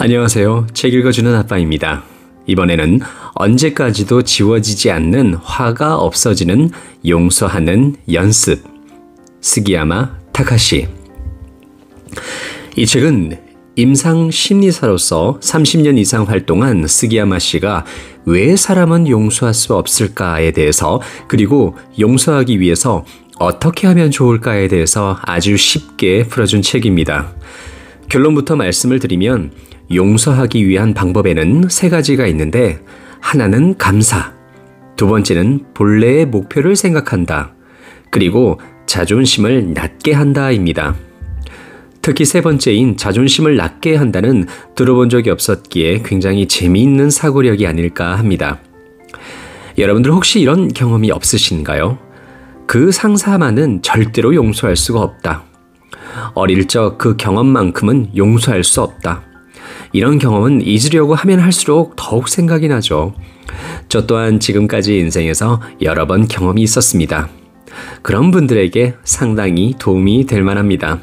안녕하세요. 책 읽어주는 아빠입니다. 이번에는 언제까지도 지워지지 않는 화가 없어지는 용서하는 연습. 스기야마 타카시. 이 책은 임상 심리사로서 30년 이상 활동한 스기야마 씨가 왜 사람은 용서할 수 없을까에 대해서, 그리고 용서하기 위해서 어떻게 하면 좋을까에 대해서 아주 쉽게 풀어준 책입니다. 결론부터 말씀을 드리면 용서하기 위한 방법에는 3가지가 있는데, 하나는 감사, 두 번째는 본래의 목표를 생각한다, 그리고 자존심을 낮게 한다입니다. 특히 3번째인 자존심을 낮게 한다는 들어본 적이 없었기에 굉장히 재미있는 사고력이 아닐까 합니다. 여러분들 혹시 이런 경험이 없으신가요? 그 상사만은 절대로 용서할 수가 없다. 어릴 적 그 경험만큼은 용서할 수 없다. 이런 경험은 잊으려고 하면 할수록 더욱 생각이 나죠. 저 또한 지금까지 인생에서 여러 번 경험이 있었습니다. 그런 분들에게 상당히 도움이 될 만합니다.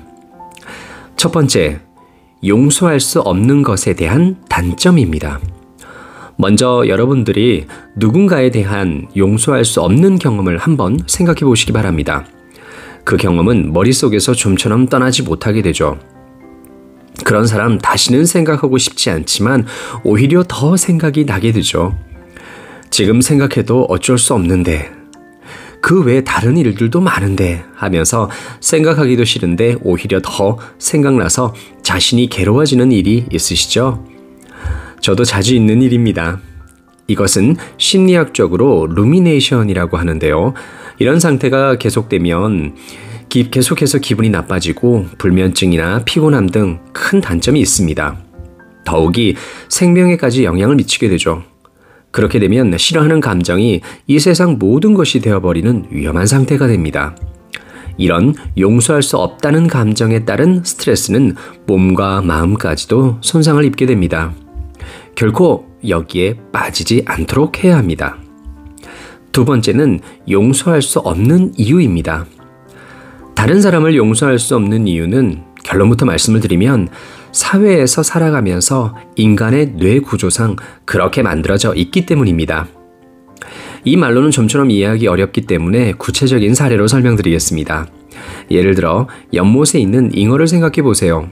첫 번째, 용서할 수 없는 것에 대한 단점입니다. 먼저 여러분들이 누군가에 대한 용서할 수 없는 경험을 한번 생각해 보시기 바랍니다. 그 경험은 머릿속에서 좀처럼 떠나지 못하게 되죠. 그런 사람 다시는 생각하고 싶지 않지만 오히려 더 생각이 나게 되죠. 지금 생각해도 어쩔 수 없는데, 그 외 다른 일들도 많은데 하면서 생각하기도 싫은데 오히려 더 생각나서 자신이 괴로워지는 일이 있으시죠? 저도 자주 있는 일입니다. 이것은 심리학적으로 루미네이션이라고 하는데요. 이런 상태가 계속되면 계속해서 기분이 나빠지고 불면증이나 피곤함 등 큰 단점이 있습니다. 더욱이 생명에까지 영향을 미치게 되죠. 그렇게 되면 싫어하는 감정이 이 세상 모든 것이 되어버리는 위험한 상태가 됩니다. 이런 용서할 수 없다는 감정에 따른 스트레스는 몸과 마음까지도 손상을 입게 됩니다. 결코 여기에 빠지지 않도록 해야 합니다. 두 번째는 용서할 수 없는 이유입니다. 다른 사람을 용서할 수 없는 이유는 결론부터 말씀을 드리면 사회에서 살아가면서 인간의 뇌 구조상 그렇게 만들어져 있기 때문입니다. 이 말로는 좀처럼 이해하기 어렵기 때문에 구체적인 사례로 설명드리겠습니다. 예를 들어 연못에 있는 잉어를 생각해 보세요.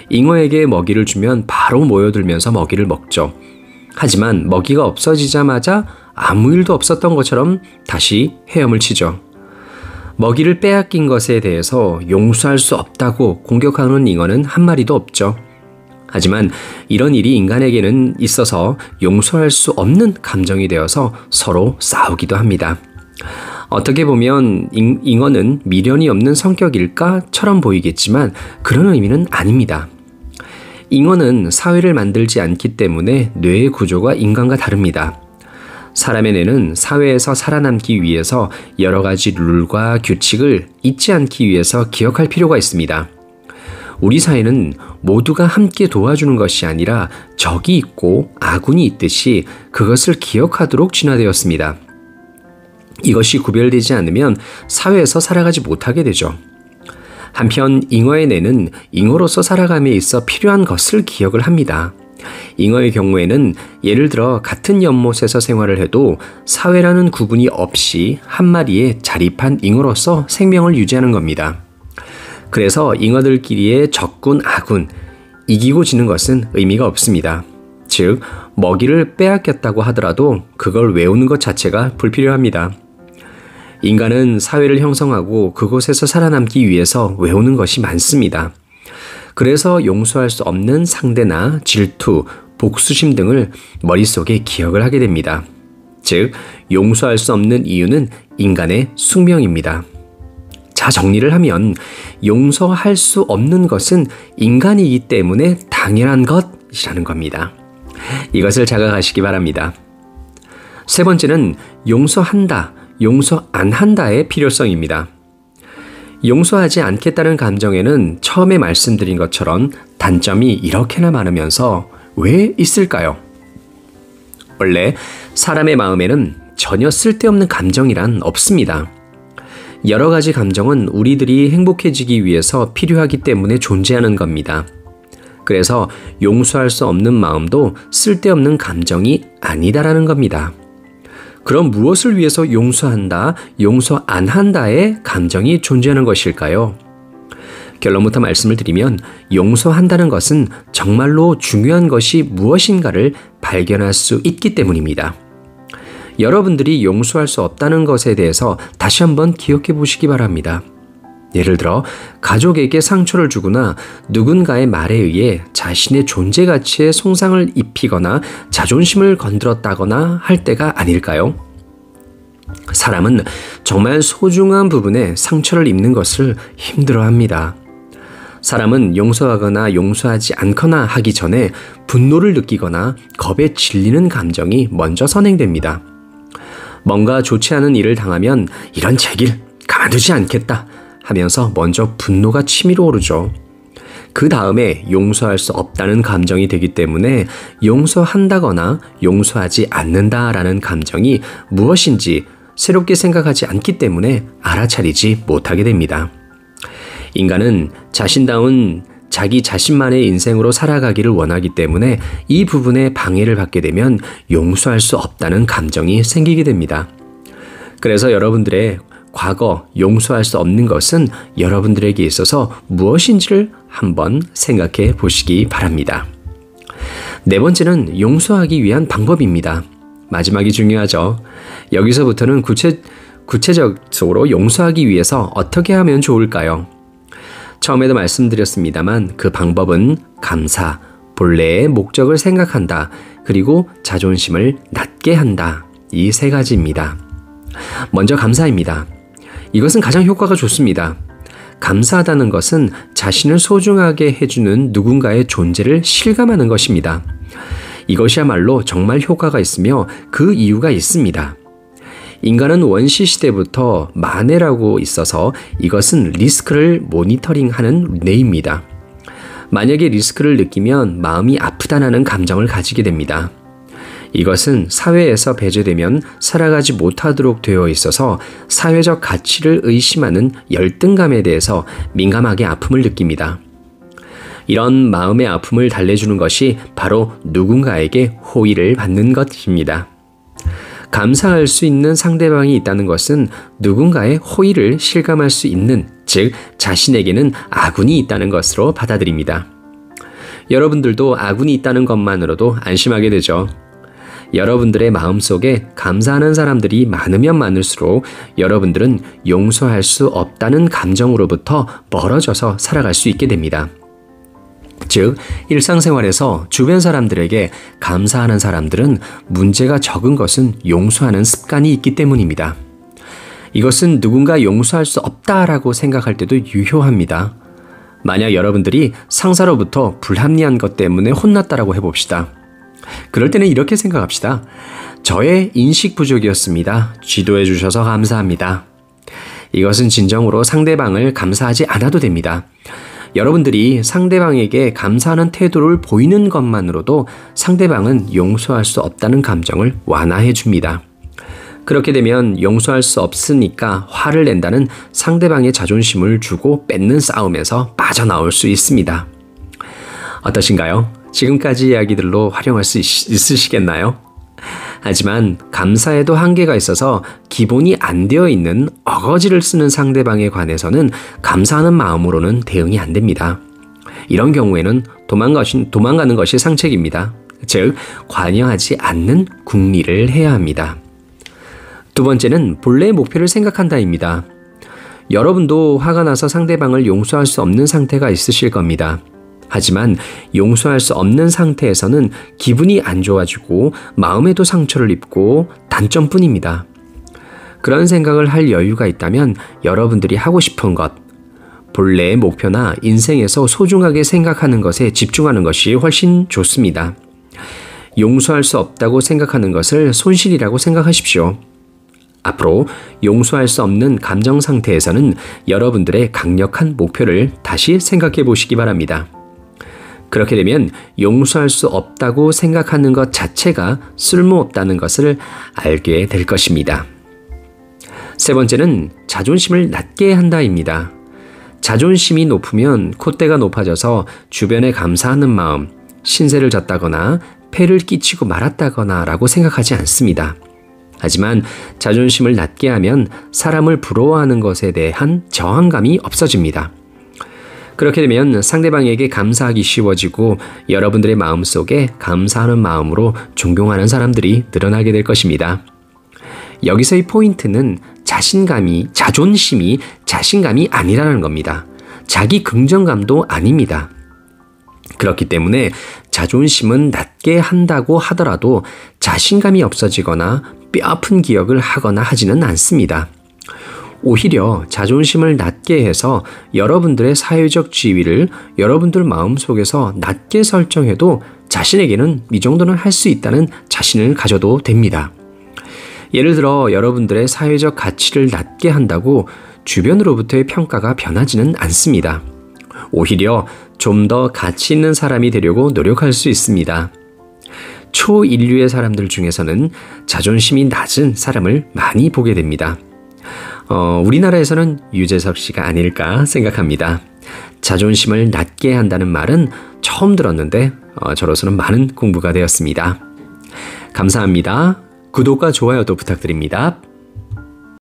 잉어에게 먹이를 주면 바로 모여들면서 먹이를 먹죠. 하지만 먹이가 없어지자마자 아무 일도 없었던 것처럼 다시 헤엄을 치죠. 먹이를 빼앗긴 것에 대해서 용서할 수 없다고 공격하는 잉어는 한 마리도 없죠. 하지만 이런 일이 인간에게는 있어서 용서할 수 없는 감정이 되어서 서로 싸우기도 합니다. 어떻게 보면 잉어는 미련이 없는 성격일까처럼 보이겠지만 그런 의미는 아닙니다. 잉어는 사회를 만들지 않기 때문에 뇌의 구조가 인간과 다릅니다. 사람의 뇌는 사회에서 살아남기 위해서 여러 가지 룰과 규칙을 잊지 않기 위해서 기억할 필요가 있습니다. 우리 사회는 모두가 함께 도와주는 것이 아니라 적이 있고 아군이 있듯이 그것을 기억하도록 진화되었습니다. 이것이 구별되지 않으면 사회에서 살아가지 못하게 되죠. 한편 잉어의 뇌는 잉어로서 살아감에 있어 필요한 것을 기억을 합니다. 잉어의 경우에는 예를 들어 같은 연못에서 생활을 해도 사회라는 구분이 없이 한 마리의 자립한 잉어로서 생명을 유지하는 겁니다. 그래서 잉어들끼리의 적군, 아군, 이기고 지는 것은 의미가 없습니다. 즉, 먹이를 빼앗겼다고 하더라도 그걸 외우는 것 자체가 불필요합니다. 인간은 사회를 형성하고 그곳에서 살아남기 위해서 외우는 것이 많습니다. 그래서 용서할 수 없는 상대나 질투, 복수심 등을 머릿속에 기억을 하게 됩니다. 즉, 용서할 수 없는 이유는 인간의 숙명입니다. 자, 정리를 하면 용서할 수 없는 것은 인간이기 때문에 당연한 것이라는 겁니다. 이것을 자각하시기 바랍니다. 세 번째는 용서한다, 용서 안 한다의 필요성입니다. 용서하지 않겠다는 감정에는 처음에 말씀드린 것처럼 단점이 이렇게나 많으면서 왜 있을까요? 원래 사람의 마음에는 전혀 쓸데없는 감정이란 없습니다. 여러 가지 감정은 우리들이 행복해지기 위해서 필요하기 때문에 존재하는 겁니다. 그래서 용서할 수 없는 마음도 쓸데없는 감정이 아니다라는 겁니다. 그럼 무엇을 위해서 용서한다, 용서 안 한다의 감정이 존재하는 것일까요? 결론부터 말씀을 드리면 용서한다는 것은 정말로 중요한 것이 무엇인가를 발견할 수 있기 때문입니다. 여러분들이 용서할 수 없다는 것에 대해서 다시 한번 기억해 보시기 바랍니다. 예를 들어 가족에게 상처를 주거나 누군가의 말에 의해 자신의 존재 가치에 손상을 입히거나 자존심을 건드렸다거나 할 때가 아닐까요? 사람은 정말 소중한 부분에 상처를 입는 것을 힘들어합니다. 사람은 용서하거나 용서하지 않거나 하기 전에 분노를 느끼거나 겁에 질리는 감정이 먼저 선행됩니다. 뭔가 좋지 않은 일을 당하면 이런 제길 가만두지 않겠다 하면서 먼저 분노가 치밀어 오르죠. 그 다음에 용서할 수 없다는 감정이 되기 때문에 용서한다거나 용서하지 않는다라는 감정이 무엇인지 새롭게 생각하지 않기 때문에 알아차리지 못하게 됩니다. 인간은 자신다운 자기 자신만의 인생으로 살아가기를 원하기 때문에 이 부분에 방해를 받게 되면 용서할 수 없다는 감정이 생기게 됩니다. 그래서 여러분들의 과거 용서할 수 없는 것은 여러분들에게 있어서 무엇인지를 한번 생각해 보시기 바랍니다. 네 번째는 용서하기 위한 방법입니다. 마지막이 중요하죠. 여기서부터는 구체적으로 용서하기 위해서 어떻게 하면 좋을까요? 처음에도 말씀드렸습니다만 그 방법은 감사, 본래의 목적을 생각한다, 그리고 자존심을 낮게 한다. 이 세 가지입니다. 먼저 감사입니다. 이것은 가장 효과가 좋습니다. 감사하다는 것은 자신을 소중하게 해주는 누군가의 존재를 실감하는 것입니다. 이것이야말로 정말 효과가 있으며 그 이유가 있습니다. 인간은 원시 시대부터 만해라고 있어서 이것은 리스크를 모니터링하는 뇌입니다. 만약에 리스크를 느끼면 마음이 아프다는 감정을 가지게 됩니다. 이것은 사회에서 배제되면 살아가지 못하도록 되어 있어서 사회적 가치를 의심하는 열등감에 대해서 민감하게 아픔을 느낍니다. 이런 마음의 아픔을 달래주는 것이 바로 누군가에게 호의를 받는 것입니다. 감사할 수 있는 상대방이 있다는 것은 누군가의 호의를 실감할 수 있는, 즉 자신에게는 아군이 있다는 것으로 받아들입니다. 여러분들도 아군이 있다는 것만으로도 안심하게 되죠. 여러분들의 마음속에 감사하는 사람들이 많으면 많을수록 여러분들은 용서할 수 없다는 감정으로부터 멀어져서 살아갈 수 있게 됩니다. 즉, 일상생활에서 주변 사람들에게 감사하는 사람들은 문제가 적은 것은 용서하는 습관이 있기 때문입니다. 이것은 누군가 용서할 수 없다라고 생각할 때도 유효합니다. 만약 여러분들이 상사로부터 불합리한 것 때문에 혼났다라고 해봅시다. 그럴 때는 이렇게 생각합시다. 저의 인식 부족이었습니다. 지도해 주셔서 감사합니다. 이것은 진정으로 상대방을 감사하지 않아도 됩니다. 여러분들이 상대방에게 감사하는 태도를 보이는 것만으로도 상대방은 용서할 수 없다는 감정을 완화해 줍니다. 그렇게 되면 용서할 수 없으니까 화를 낸다는 상대방의 자존심을 주고 뺏는 싸움에서 빠져나올 수 있습니다. 어떠신가요? 지금까지 이야기들로 활용할 수 있으시겠나요? 하지만 감사에도 한계가 있어서 기본이 안 되어 있는 어거지를 쓰는 상대방에 관해서는 감사하는 마음으로는 대응이 안 됩니다. 이런 경우에는 도망가는 것이 상책입니다. 즉, 관여하지 않는 궁리를 해야 합니다. 두 번째는 본래의 목표를 생각한다입니다. 여러분도 화가 나서 상대방을 용서할 수 없는 상태가 있으실 겁니다. 하지만 용서할 수 없는 상태에서는 기분이 안 좋아지고 마음에도 상처를 입고 단점뿐입니다. 그런 생각을 할 여유가 있다면 여러분들이 하고 싶은 것, 본래의 목표나 인생에서 소중하게 생각하는 것에 집중하는 것이 훨씬 좋습니다. 용서할 수 없다고 생각하는 것을 손실이라고 생각하십시오. 앞으로 용서할 수 없는 감정 상태에서는 여러분들의 강력한 목표를 다시 생각해 보시기 바랍니다. 그렇게 되면 용서할 수 없다고 생각하는 것 자체가 쓸모없다는 것을 알게 될 것입니다. 세 번째는 자존심을 낮게 한다입니다. 자존심이 높으면 콧대가 높아져서 주변에 감사하는 마음, 신세를 졌다거나 폐를 끼치고 말았다거나 라고 생각하지 않습니다. 하지만 자존심을 낮게 하면 사람을 부러워하는 것에 대한 저항감이 없어집니다. 그렇게 되면 상대방에게 감사하기 쉬워지고 여러분들의 마음속에 감사하는 마음으로 존경하는 사람들이 늘어나게 될 것입니다. 여기서의 포인트는 자존심이 자신감이 아니라는 겁니다. 자기 긍정감도 아닙니다. 그렇기 때문에 자존심은 낮게 한다고 하더라도 자신감이 없어지거나 뼈아픈 기억을 하거나 하지는 않습니다. 오히려 자존심을 낮게 해서 여러분들의 사회적 지위를 여러분들 마음속에서 낮게 설정해도 자신에게는 이 정도는 할 수 있다는 자신을 가져도 됩니다. 예를 들어 여러분들의 사회적 가치를 낮게 한다고 주변으로부터의 평가가 변하지는 않습니다. 오히려 좀 더 가치 있는 사람이 되려고 노력할 수 있습니다. 초인류의 사람들 중에서는 자존심이 낮은 사람을 많이 보게 됩니다. 우리나라에서는 유재석 씨가 아닐까 생각합니다. 자존심을 낮게 한다는 말은 처음 들었는데 저로서는 많은 공부가 되었습니다. 감사합니다. 구독과 좋아요도 부탁드립니다.